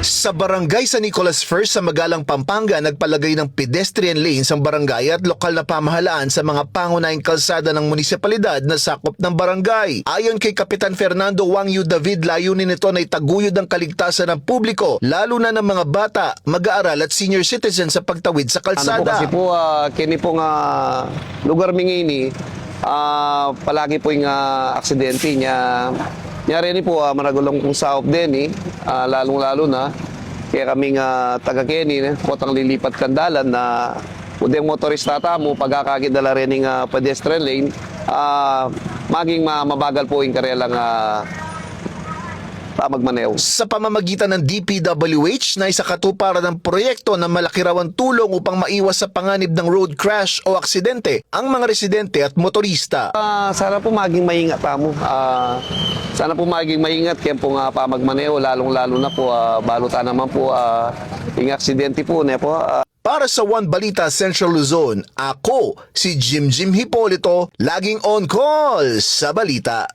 Sa barangay San Nicolas First sa Magalang, Pampanga, nagpalagay ng pedestrian lanes ang barangay at lokal na pamahalaan sa mga pangunahing kalsada ng munisipalidad na sakop ng barangay. Ayon kay Kapitan Fernando Wangyu David, layunin nito na itaguyod ang kaligtasan ng publiko, lalo na ng mga bata, mag-aaral at senior citizen sa pagtawid sa kalsada. Kasi po, kini pong lugar mingini, palagi po yung aksidente niya. Rin po, maragulong pong saop din, lalong-lalo na. Kaya kaming taga-Keni, potang lilipat kandalan na udeng motorista mo, pagkakakidala rin ng pedestrian lane, maging mabagal po yung karelang magmaneho. Sa pamamagitan ng DPWH na isa katuparan ng proyekto na malaki raw ang tulong upang maiwas sa panganib ng road crash o aksidente ang mga residente at motorista. Sana po maging maingat mo. Sana po maging maingat kaya po pamagmaneho, lalong-lalo na po, balutan naman po yung aksidente po. Para sa One Balita Central Luzon, ako si Jim Hipolito, laging on call sa balita.